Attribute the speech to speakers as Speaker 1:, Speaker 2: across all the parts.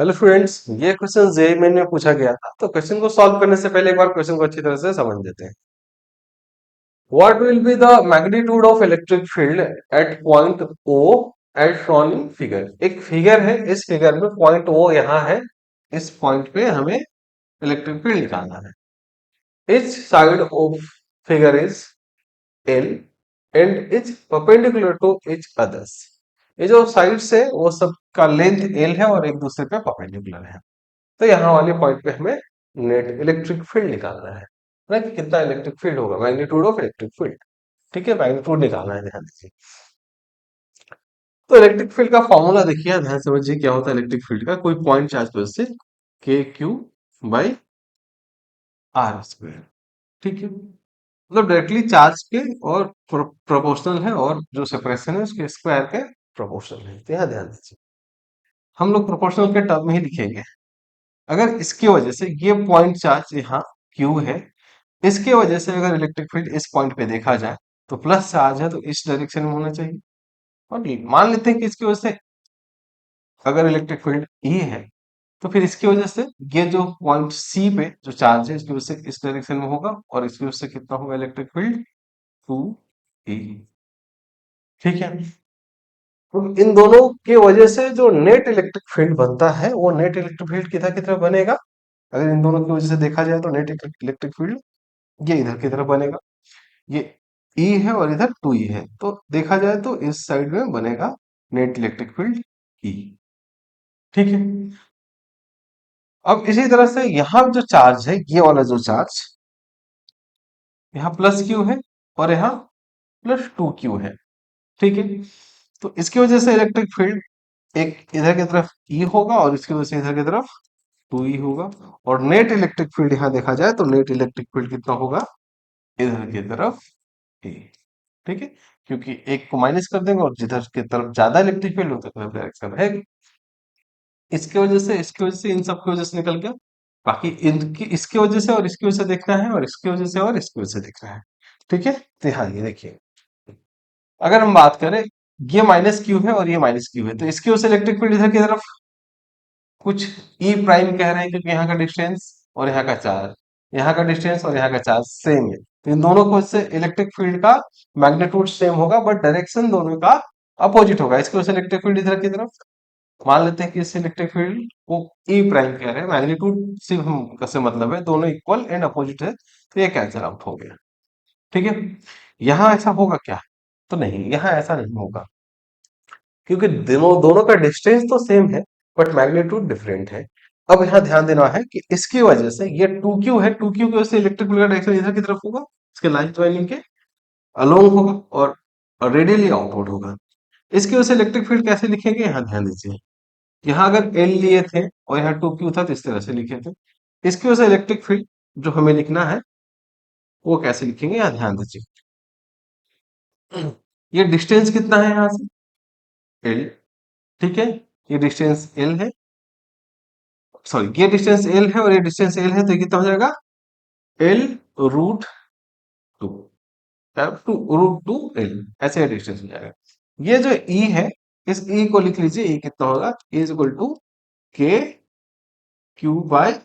Speaker 1: Hello students, ये question JEE main में पूछा गया था। तो क्वेश्चन को सॉल्व करने से पहले एक बार क्वेश्चन को अच्छी तरह से समझ लेते हैं। What will be the magnitude of electric field at point O as shown in figure. एक फिगर है, इस फिगर में पॉइंट ओ यहाँ है। इस पॉइंट पे हमें इलेक्ट्रिक फील्ड निकालना है। Each side of figure is L and each perpendicular to each others. ये जो साइड्स है वो सब का लेंथ एल है और एक दूसरे पे परपेंडिकुलर है। तो यहाँ वाले पॉइंट पे हमें नेट इलेक्ट्रिक फील्ड निकालना है ना, कि कितना इलेक्ट्रिक फील्ड होगा, मैग्नीट्यूड ऑफ इलेक्ट्रिक फील्ड। ठीक है, मैग्नीट्यूड निकालना है, ध्यान दीजिए। तो इलेक्ट्रिक फील्ड का फॉर्मूला देखिए, ध्यान से समझिए क्या होता है इलेक्ट्रिक फील्ड का। कोई पॉइंट चार्ज पर से के क्यू बाई आर स्क्वायर। ठीक है, मतलब डायरेक्टली चार्ज के और प्रोपोर्शनल है, और जो सेपरेशन है उसके स्क्वायर के प्रोपोर्शनल है। तो यहाँ ध्यान दीजिए, हम लोग प्रोपोर्शनल के टर्म में ही लिखेंगे। अगर इसकी वजह से ये पॉइंट चार्ज यहाँ क्यू है, इसके वजह से अगर इलेक्ट्रिक फील्ड इस पॉइंट पे देखा जाए तो प्लस चार्ज है, तो इस डायरेक्शन में होना चाहिए। और मान लेते हैं कि इसकी वजह से अगर इलेक्ट्रिक फील्ड ई है, तो फिर इसकी वजह से ये जो पॉइंट सी पे जो चार्ज है इसकी वजह से इस डायरेक्शन में होगा, और इसकी वजह से कितना होगा इलेक्ट्रिक फील्ड, टू ई। ठीक है, तो इन दोनों की वजह से जो नेट इलेक्ट्रिक फील्ड बनता है वो नेट इलेक्ट्रिक फील्ड किधर की तरफ बनेगा। अगर इन दोनों की वजह से देखा जाए तो नेट इलेक्ट्रिक फील्ड ये इधर की तरफ बनेगा। ये ई है और इधर टू ई है, तो देखा जाए तो इस साइड में बनेगा नेट इलेक्ट्रिक फील्ड ई। ठीक है, अब इसी तरह से यहां जो चार्ज है, ये वाला जो चार्ज यहाँ प्लस क्यू है और यहाँ प्लस टू क्यू है। ठीक है, तो इसकी वजह से इलेक्ट्रिक फील्ड एक इधर की तरफ ई होगा और इसकी वजह से इधर की तरफ टू ई होगा। और नेट इलेक्ट्रिक फील्ड यहाँ देखा जाए तो नेट इलेक्ट्रिक फील्ड कितना होगा, इधर की तरफ ए। ठीक है, क्योंकि एक को माइनस कर देंगे और जिधर की तरफ ज्यादा इलेक्ट्रिक फील्ड उधर की तरफ डायरेक्शन है। इसके वजह से, इसकी वजह से, इन सब की वजह से निकल गया। बाकी इनकी, इसकी वजह से और इसकी वजह से देखना है, और इसकी वजह से और इसकी वजह से देखना है। ठीक है, तो हाँ ये देखिए, अगर हम बात करें, ये माइनस क्यू है और ये माइनस क्यू है, तो इसकी वजह से इलेक्ट्रिक फील्ड इधर की तरफ कुछ ई प्राइम कह रहे हैं, क्योंकि यहाँ का डिस्टेंस और यहाँ का चार्ज, यहाँ का डिस्टेंस और यहाँ का चार्ज सेम है, तो इन दोनों को से इलेक्ट्रिक फील्ड का मैग्नीट्यूड सेम होगा, बट डायरेक्शन दोनों का अपोजिट होगा। इसकी वजह से इलेक्ट्रिक फील्ड इधर की तरफ, मान लेते हैं कि इस इलेक्ट्रिक फील्ड को ई प्राइम कह रहे हैं, मैग्नीट्यूड सिर्फ से मतलब है, दोनों इक्वल एंड अपोजिट है, तो ये कैंसिल आउट हो गया। ठीक है, यहाँ ऐसा होगा क्या, तो नहीं, यहाँ ऐसा नहीं होगा, क्योंकि दोनों दोनों का डिस्टेंस तो सेम है बट मैग्नीट्यूड डिफरेंट है। अब यहाँ ध्यान देना है कि इसकी वजह से ये टू क्यू है, टू क्यू की वजह से इलेक्ट्रिक फील्ड का डायरेक्शन इधर की तरफ होगा, इसके लाइन ज्वाइनिंग के अलोंग होगा और रेडियली आउटवर्ड होगा। इसकी वजह से इलेक्ट्रिक फील्ड कैसे लिखेंगे, यहाँ ध्यान दीजिए। यहाँ अगर एल लिए थे और यहाँ टू क्यू था तो इस तरह से लिखे थे। इसकी वजह से इलेक्ट्रिक फील्ड जो हमें लिखना है वो कैसे लिखेंगे, यहाँ ध्यान दीजिए। ये डिस्टेंस कितना है यहाँ से, एल। ठीक है, ये डिस्टेंस एल है, सॉरी ये डिस्टेंस एल है और ये डिस्टेंस एल है, तो ये कितना हो जाएगा, L root two, two root two L, ऐसे डिस्टेंस हो जाएगा। ये जो ई है, इस ई को लिख लीजिए, ई कितना होगा, ई इज इक्वल टू के क्यू बाय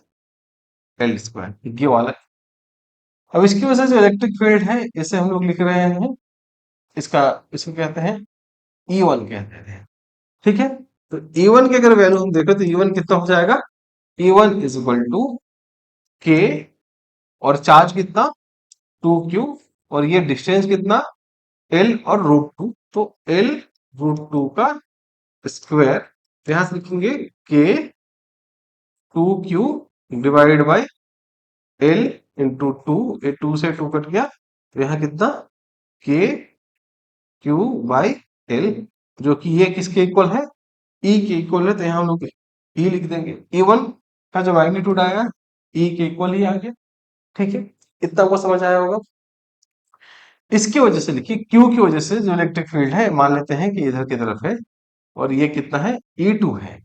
Speaker 1: एल स्क्वायर, ये वाला। अब इसकी वजह से जो इलेक्ट्रिक फील्ड है इसे हम लोग लिख रहे हैं, इसका, इसको कहते हैं ई वन कहते हैं। ठीक है, तो ई वन की अगर वैल्यू हम देखें तो ई वन कितना हो जाएगा, E one is equal to K, और चार्ज कितना, टू क्यू, और ये डिस्टेंस कितना, एल और रूट टू, तो एल रूट टू का स्क्वायर, यहां से लिखेंगे K two Q divide by L into two, ये टू से टू कट गया, तो यहाँ कितना, के क्यू बाई एल, जो कि ये किसके इक्वल है, ई के इक्वल है, तो यहाँ हम लोग ई लिख देंगे। ई वन का जो मैग्नीट्यूड आएगा ई के इक्वल ही आ गया। ठीक है, इतना को समझ आया होगा। इसकी वजह से लिखिए, क्यू की वजह से जो इलेक्ट्रिक फील्ड है, मान लेते हैं कि इधर की तरफ है, और ये कितना है, ई टू है।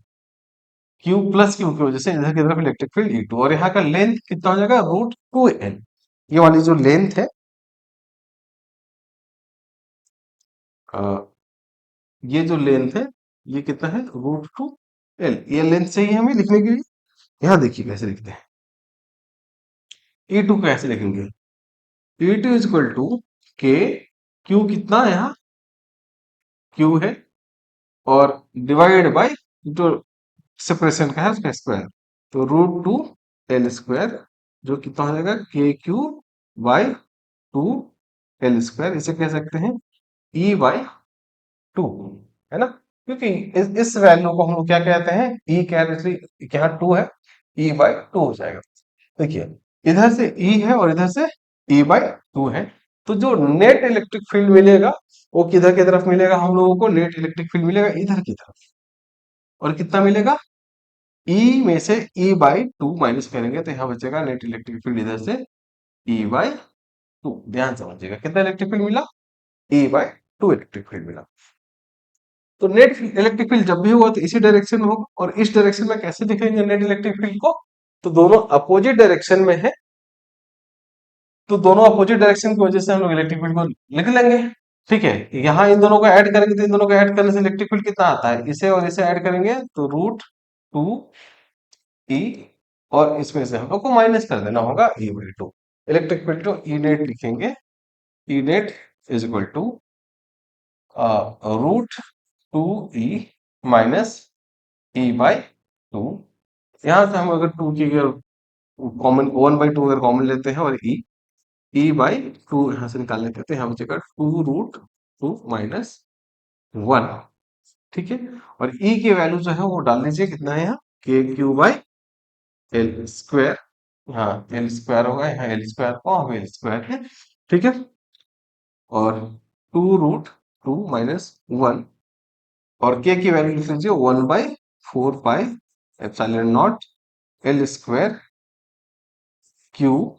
Speaker 1: क्यू प्लस क्यू की वजह से इधर की तरफ इलेक्ट्रिक फील्ड ई टू, और यहाँ का लेंथ कितना हो जाएगा, रूट टू एल। ये वाली जो लेंथ है, अ, ये जो लेंथ है, ये कितना है, रूट टू एल, ये लेंथ चाहिए हमें लिखने के लिए। यहाँ देखिए कैसे लिखते हैं। ई टू कैसे लिखेंगे? ई टू इज इक्वल टू के, क्यू कितना है यहाँ, क्यू है, और डिवाइड बाई जो सेपरेशन का है उसका स्क्वायर, तो रूट टू एल स्क्वायर, जो कितना हो जाएगा के Q by two L square. इसे कह सकते हैं ई बाई टू, है ना, क्योंकि इस वैल्यू को हम लोग क्या कहते हैं, ई कह रहे, इसलिए यहाँ टू है, ई बाई टू हो जाएगा। देखिए, इधर से ई है और इधर से ई बाई टू है, तो जो नेट इलेक्ट्रिक फील्ड मिलेगा वो किधर की तरफ मिलेगा, हम लोगों को नेट इलेक्ट्रिक फील्ड मिलेगा इधर की तरफ। और कितना मिलेगा, ई में से ई बाई टू माइनस करेंगे तो यहाँ बचेगा नेट इलेक्ट्रिक फील्ड इधर से ई बाई टू। ध्यान समझिएगा कितना इलेक्ट्रिक फील्ड मिला, ई बाई टू इलेक्ट्रिक फील्ड मिला। तो नेट इलेक्ट्रिक फील्ड जब भी होगा तो इसी डायरेक्शन में होगा, और इस डायरेक्शन में कैसे दिखेंगे नेट इलेक्ट्रिक फील्ड को, तो दोनों अपोजिट डायरेक्शन में है, तो दोनों अपोजिट डायरेक्शन की वजह से हम लोग इलेक्ट्रिक फील्ड को लिख लेंगे। ठीक है, यहाँ इन दोनों को ऐड करेंगे तो इन दोनों को ऐड करने से इलेक्ट्रिक फील्ड कितना आता है, इसे और इसे ऐड करेंगे तो रूट टू ई, और इसमें से हम लोग को माइनस कर देना होगा E by two. Electric field को ई नेट लिखेंगे, E net is equal to root two E minus E by two. यहाँ से हम अगर टू की अगर कॉमन, वन बाई टू अगर कॉमन लेते हैं और ई बाई टू यहाँ से निकाल लेते हैं तो यहाँ बचेगा two root two minus one. ठीक है, और ई की वैल्यू जो है वो डाल दीजिए, कितना है यहाँ के क्यू बाई एल स्क्वायर। हाँ, एल स्क्वायर होगा, यहाँ एल स्क्वायर को हम एल स्क्वायर है। ठीक है, और two root two minus one, और के की वैल्यू लिख लीजिए one by four pi epsilon not L square Q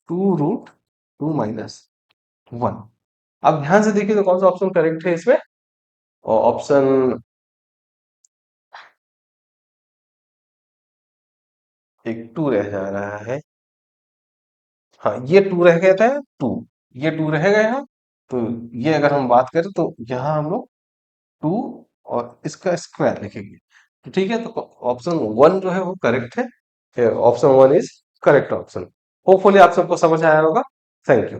Speaker 1: two root two minus one. अब ध्यान से देखिए तो कौन सा ऑप्शन करेक्ट है इसमें, ऑप्शन एक टू रह जा रहा है। हाँ, ये टू रह गया था, टू, ये टू रह गया है, तो ये अगर हम बात करें तो यहाँ हम लोग टू और इसका स्क्वायर लिखेंगे। तो ठीक है, तो ऑप्शन वन जो है वो करेक्ट है, option one is correct option. Hopefully आप सबको समझ आया होगा। Thank you.